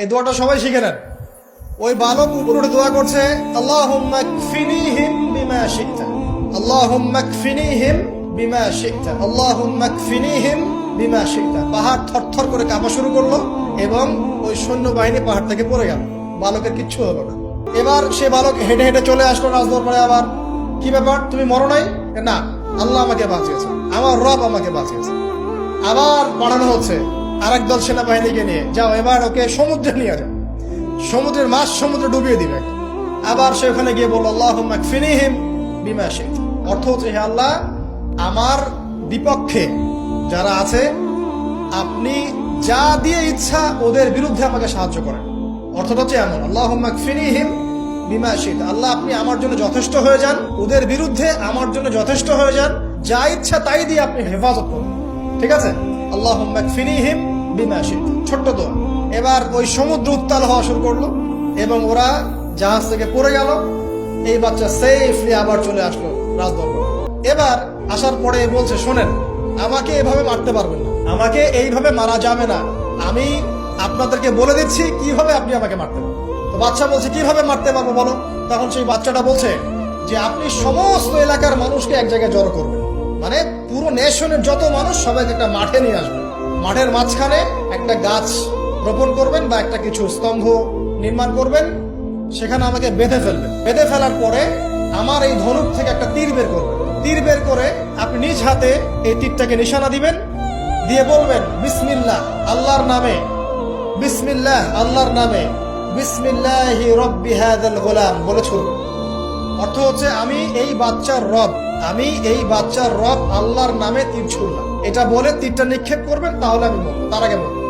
এই দোয়াটা সবাই শিখে নেন। ওই বালক উপরে দোয়া করছে, আল্লাহুম্মা কফিনিহিম বিমা শি'তা, আল্লাহুম্মা কফিনিহিম বিমা শি'তা, আল্লাহুম্মা কফিনিহিম বিমা শি'তা। পাহাড় থরথর করে কাঁপা শুরু করলো এবং ওই সৈন্যবাহিনী পাহাড় থেকে পড়ে গেল। বালকের কিচ্ছু হলো না। এবার সে বালক হেঁটে হেঁটে চলে আসলো রাজদরবারে। আবার কি ব্যাপার, তুমি মরো নাই? না, আল্লাহ আমাকে বাঁচিয়েছে, আমার রব আমাকে বাঁচিয়েছে। আবার পাঠানো হচ্ছে আরেক দল সেনাবাহিনীকে নিয়ে, যাও এবার ওকে সমুদ্রে নিয়ে যাও, সমুদ্রের মাছ সমুদ্রে ডুবিয়ে দিবে। আবার সে ওখানে গিয়ে বলল, আল্লাহুম্মা কফিনিহিম বিমা শি'তা। অর্থ হচ্ছে, হে আল্লাহ, আমার বিপক্ষে যারা আছে আপনি যা দিয়ে ইচ্ছা ওদের বিরুদ্ধে আমাকে সাহায্য করেন। অর্থটা হচ্ছে এমন, আল্লাহুম্মা কফিনিহিম বিমা শি'তা, আল্লাহ আপনি আমার জন্য যথেষ্ট হয়ে যান, ওদের বিরুদ্ধে আমার জন্য যথেষ্ট হয়ে যান, যা ইচ্ছা তাই দিয়ে আপনি হেফাজত করুন। ঠিক আছে, আল্লাহুম্মা কফিনিহিম বিমা শি'তা, ছোট্ট দোয়া। এবার ওই সমুদ্র উত্তাল হওয়া শুরু করলো এবং ওরা জাহাজ থেকে পড়ে গেল। এই বাচ্চা সেফলি আবার চলে আসলো রাজদরবারে। এবার আসার পরে বলছে, শোনেন, আমাকে এভাবে মারতে পারবেন না, আমাকে এইভাবে মারা যাবে না, আমি আপনাদেরকে বলে দিচ্ছি কিভাবে আপনি আমাকে মারতে পারবেন। তো বাচ্চা বলছে, কিভাবে মারতে পারবো বলো? তখন সেই বাচ্চাটা বলছে যে আপনি সমস্ত এলাকার মানুষকে এক জায়গায় জড়ো করবেন, মানে পুরো নেশনের যত মানুষ সবাইকে একটা মাঠে নিয়ে আসবেন, মাঠের মাঝখানে একটা গাছ রোপণ করবেন বা একটা কিছু স্তম্ভ নির্মাণ করবেন, সেখানে আমাকে বেঁধে ফেলবেন। বেঁধে ফেলার পরে আমার এই ধনুক থেকে একটা তীর বের করবেন। তীর বের করে আপনি নিজ হাতে এই তীরটাকে নিশানা দিবেন, দিয়ে বলবেন বিসমিল্লাহ, আল্লাহর নামে, বিসমিল্লাহ, আল্লাহর নামে, বিসমিল্লাহি রব্বি হাযাল গোলাম বলে ছুড়বেন। অর্থ হচ্ছে, আমি এই বাচ্চার রব, আমি এই বাচ্চার রব আল্লাহর নামে তীর ছুড়লাম, এটা বলে তীরটা নিক্ষেপ করবেন, তাহলে আমি মরবো, তার আগে মরবো।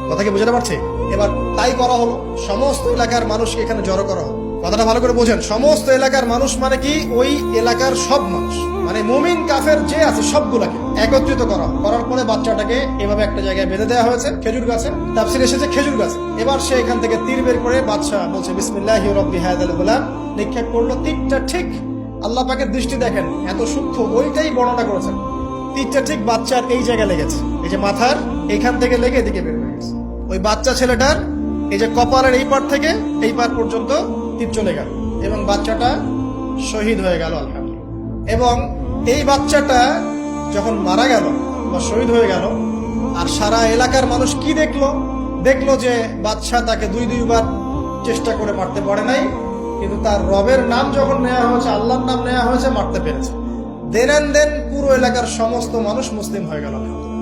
কথা কি বুঝতে পারছে? এবার তাই করা হলো, সমস্ত এলাকার মানুষকে এখানে জড়ো করা হলো। কথাটা ভালো করে বোঝেন, সমস্ত এলাকার মানুষ মানে কি, ওই এলাকার সব মানুষ, মানে মুমিন কাফের যে আছে সবগুলাকে একত্রিত করা হলো। করার পরে বাচ্চাটাকে এভাবে একটা জায়গায় বেঁধে দেওয়া হয়েছে, খেজুর গাছে, তাফসীরে এসেছে খেজুর গাছে। এবার সে এখান থেকে তীর বের করে বাচ্চা বলছে বিসমিল্লাহি রব্বি হাযাল গোলাম, নিক্ষেপ করলো। তীরটা ঠিক, আল্লাহ পাকের দৃষ্টি দেখেন এত সূক্ষ্ম, ওইটাই বর্ণনা করেছেন। তীরটা ঠিক বাচ্চার এই জায়গায় লেগেছে, এই যে মাথার এইখান থেকে লেগে এদিকে বের হয়ে গেছে। ওই বাচ্চা ছেলেটার এই যে কপালের এই পার থেকে এই পার পর্যন্ত তীর চলে গেল এবং বাচ্চাটা শহীদ হয়ে গেল, আলহামদুলিল্লাহ। এবং এই বাচ্চাটা যখন মারা গেল বা শহীদ হয়ে গেল, আর সারা এলাকার মানুষ কি দেখলো? দেখলো যে বাচ্চা তাকে দুইবার চেষ্টা করে মারতে পারে নাই, কিন্তু তার রবের নাম যখন নেওয়া হয়েছে, আল্লাহর নাম নেওয়া হয়েছে, মারতে পেরেছে। দেন পুরো এলাকার সমস্ত মানুষ মুসলিম হয়ে গেল।